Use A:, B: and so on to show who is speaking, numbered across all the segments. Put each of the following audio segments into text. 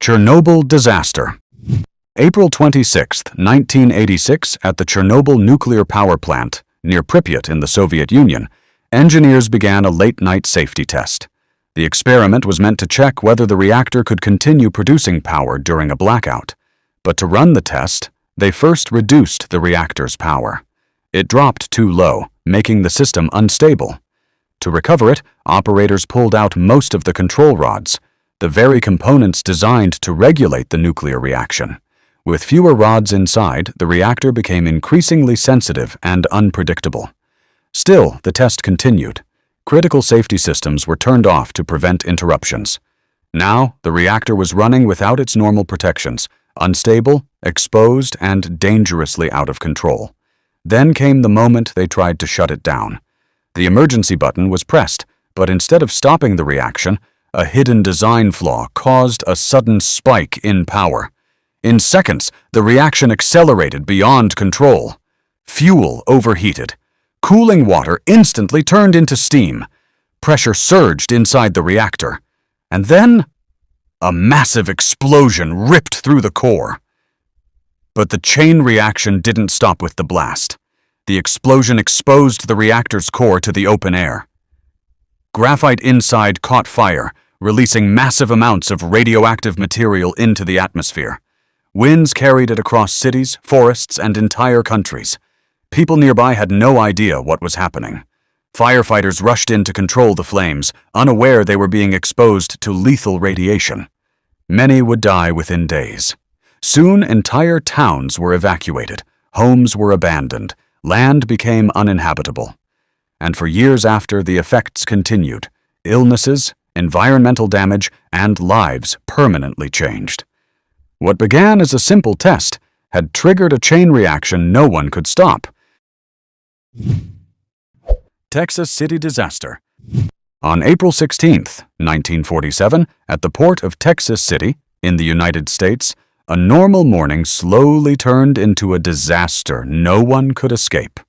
A: Chernobyl disaster. April 26, 1986, at the Chernobyl nuclear power plant near Pripyat in the Soviet Union, engineers began a late-night safety test. The experiment was meant to check whether the reactor could continue producing power during a blackout. But to run the test, they first reduced the reactor's power. It dropped too low, making the system unstable. To recover it, operators pulled out most of the control rods, the very components designed to regulate the nuclear reaction. With fewer rods inside, the reactor became increasingly sensitive and unpredictable. Still, the test continued. Critical safety systems were turned off to prevent interruptions. Now, the reactor was running without its normal protections, unstable, exposed, and dangerously out of control. Then came the moment they tried to shut it down. The emergency button was pressed, but instead of stopping the reaction, a hidden design flaw caused a sudden spike in power. In seconds, the reaction accelerated beyond control. Fuel overheated. Cooling water instantly turned into steam. Pressure surged inside the reactor. And then, a massive explosion ripped through the core. But the chain reaction didn't stop with the blast. The explosion exposed the reactor's core to the open air. Graphite inside caught fire, releasing massive amounts of radioactive material into the atmosphere. Winds carried it across cities, forests, and entire countries. People nearby had no idea what was happening. Firefighters rushed in to control the flames, unaware they were being exposed to lethal radiation. Many would die within days. Soon, entire towns were evacuated, homes were abandoned, land became uninhabitable. And for years after, the effects continued. Illnesses, environmental damage, and lives permanently changed. What began as a simple test had triggered a chain reaction no one could stop. Texas City disaster. On April 16, 1947, at the port of Texas City, in the United States, a normal morning slowly turned into a disaster no one could escape.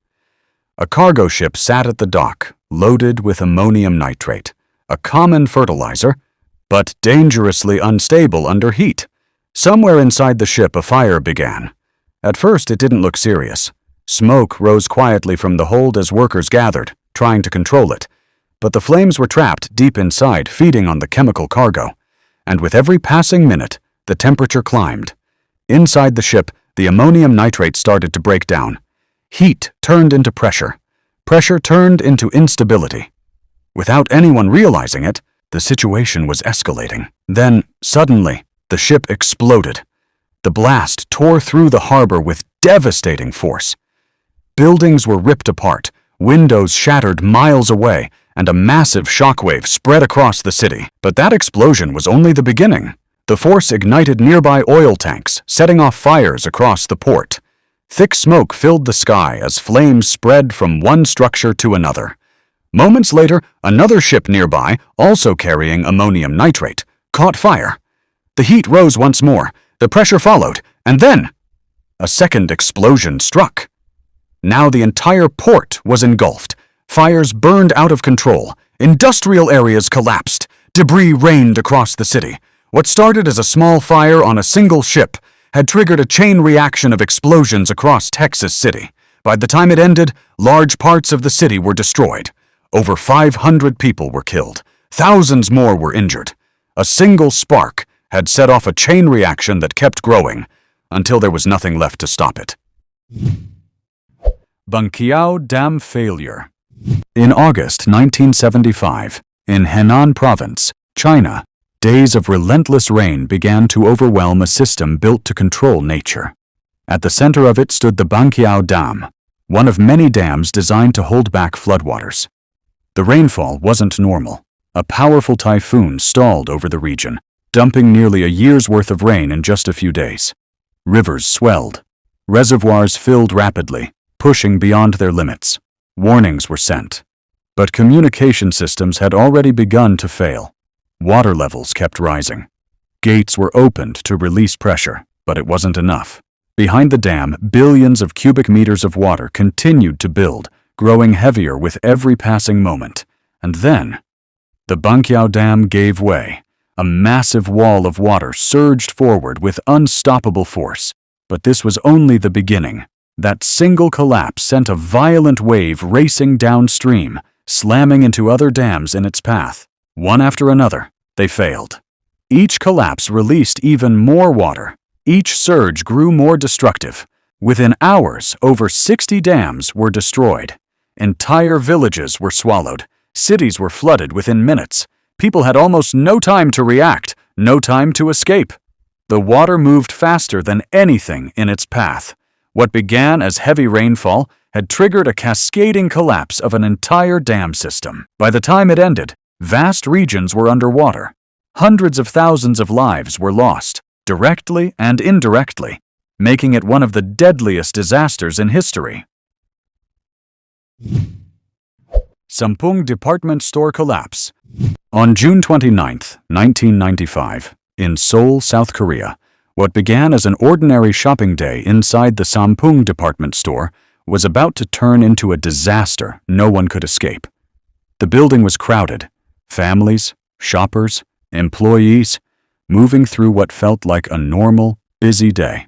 A: A cargo ship sat at the dock, loaded with ammonium nitrate, a common fertilizer, but dangerously unstable under heat. Somewhere inside the ship, a fire began. At first, it didn't look serious. Smoke rose quietly from the hold as workers gathered, trying to control it. But the flames were trapped deep inside, feeding on the chemical cargo. And with every passing minute, the temperature climbed. Inside the ship, the ammonium nitrate started to break down. Heat turned into pressure. Pressure turned into instability. Without anyone realizing it, the situation was escalating. Then, suddenly, the ship exploded. The blast tore through the harbor with devastating force. Buildings were ripped apart, windows shattered miles away, and a massive shockwave spread across the city. But that explosion was only the beginning. The force ignited nearby oil tanks, setting off fires across the port. Thick smoke filled the sky as flames spread from one structure to another. Moments later, another ship nearby, also carrying ammonium nitrate, caught fire. The heat rose once more, the pressure followed, and then a second explosion struck. Now the entire port was engulfed. Fires burned out of control. Industrial areas collapsed. Debris rained across the city. What started as a small fire on a single ship had triggered a chain reaction of explosions across Texas City. By the time it ended, large parts of the city were destroyed. Over 500 people were killed. Thousands more were injured. A single spark had set off a chain reaction that kept growing until there was nothing left to stop it. Bangqiao Dam failure. In August 1975, in Henan Province, China, days of relentless rain began to overwhelm a system built to control nature. At the center of it stood the Bangqiao Dam, one of many dams designed to hold back floodwaters. The rainfall wasn't normal. A powerful typhoon stalled over the region, dumping nearly a year's worth of rain in just a few days. Rivers swelled. Reservoirs filled rapidly, pushing beyond their limits. Warnings were sent. But communication systems had already begun to fail. Water levels kept rising. Gates were opened to release pressure, but it wasn't enough. Behind the dam, billions of cubic meters of water continued to build, growing heavier with every passing moment. And then, the Bangqiao Dam gave way. A massive wall of water surged forward with unstoppable force. But this was only the beginning. That single collapse sent a violent wave racing downstream, slamming into other dams in its path. One after another, they failed. Each collapse released even more water. Each surge grew more destructive. Within hours, over 60 dams were destroyed. Entire villages were swallowed. Cities were flooded within minutes. People had almost no time to react, no time to escape. The water moved faster than anything in its path. What began as heavy rainfall had triggered a cascading collapse of an entire dam system. By the time it ended, vast regions were underwater. Hundreds of thousands of lives were lost, directly and indirectly, making it one of the deadliest disasters in history. Sampung Department Store Collapse. On June 29, 1995, in Seoul, South Korea, what began as an ordinary shopping day inside the Sampung department store was about to turn into a disaster no one could escape. The building was crowded. Families, shoppers, employees, moving through what felt like a normal, busy day.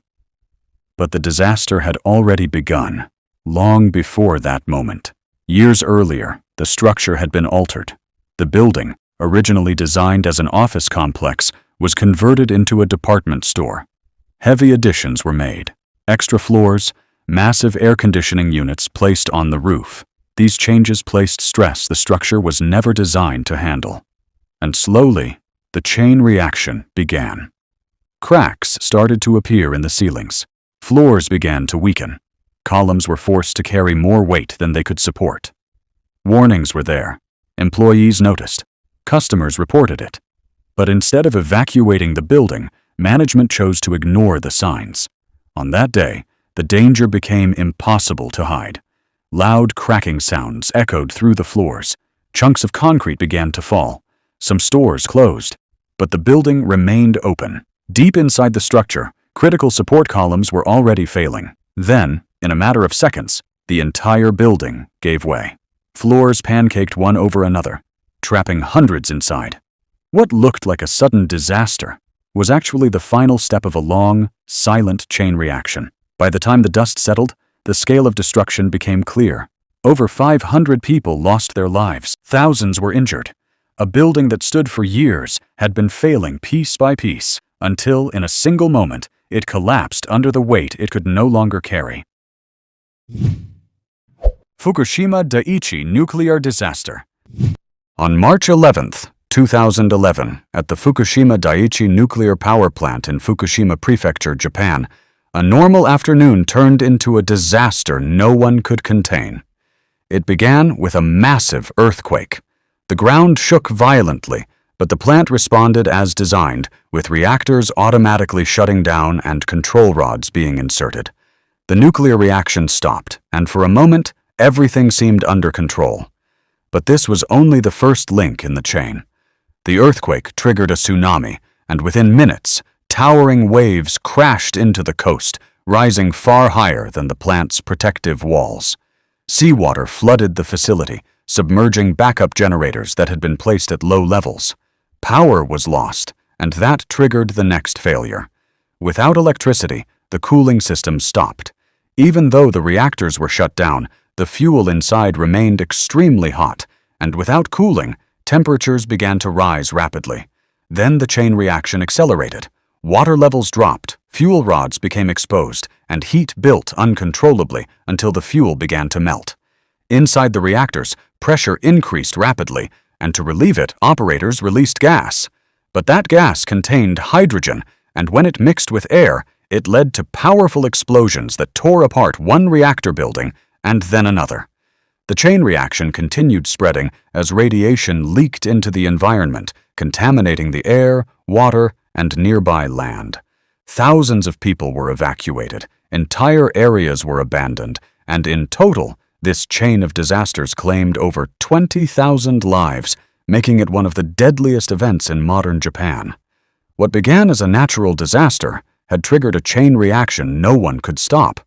A: But the disaster had already begun, long before that moment. Years earlier, the structure had been altered. The building, originally designed as an office complex, was converted into a department store. Heavy additions were made. Extra floors, massive air conditioning units placed on the roof. These changes placed stress the structure was never designed to handle. And slowly, the chain reaction began. Cracks started to appear in the ceilings. Floors began to weaken. Columns were forced to carry more weight than they could support. Warnings were there. Employees noticed. Customers reported it. But instead of evacuating the building, management chose to ignore the signs. On that day, the danger became impossible to hide. Loud cracking sounds echoed through the floors. Chunks of concrete began to fall. Some stores closed. But the building remained open. Deep inside the structure, critical support columns were already failing. Then, in a matter of seconds, the entire building gave way. Floors pancaked one over another, trapping hundreds inside. What looked like a sudden disaster was actually the final step of a long, silent chain reaction. By the time the dust settled, the scale of destruction became clear. Over 500 people lost their lives. Thousands were injured. A building that stood for years had been failing piece by piece, until, in a single moment, it collapsed under the weight it could no longer carry. Fukushima Daiichi nuclear disaster. On March 11, 2011, at the Fukushima Daiichi nuclear power plant in Fukushima Prefecture, Japan, a normal afternoon turned into a disaster no one could contain. It began with a massive earthquake. The ground shook violently, but the plant responded as designed, with reactors automatically shutting down and control rods being inserted. The nuclear reaction stopped, and for a moment, everything seemed under control. But this was only the first link in the chain. The earthquake triggered a tsunami, and within minutes, towering waves crashed into the coast, rising far higher than the plant's protective walls. Seawater flooded the facility, submerging backup generators that had been placed at low levels. Power was lost, and that triggered the next failure. Without electricity, the cooling system stopped. Even though the reactors were shut down, the fuel inside remained extremely hot, and without cooling, temperatures began to rise rapidly. Then the chain reaction accelerated. Water levels dropped, fuel rods became exposed, and heat built uncontrollably until the fuel began to melt. Inside the reactors, pressure increased rapidly, and to relieve it, operators released gas. But that gas contained hydrogen, and when it mixed with air, it led to powerful explosions that tore apart one reactor building and then another. The chain reaction continued spreading as radiation leaked into the environment, contaminating the air, water, and nearby land. Thousands of people were evacuated, entire areas were abandoned, and in total, this chain of disasters claimed over 20,000 lives, making it one of the deadliest events in modern Japan. What began as a natural disaster had triggered a chain reaction no one could stop.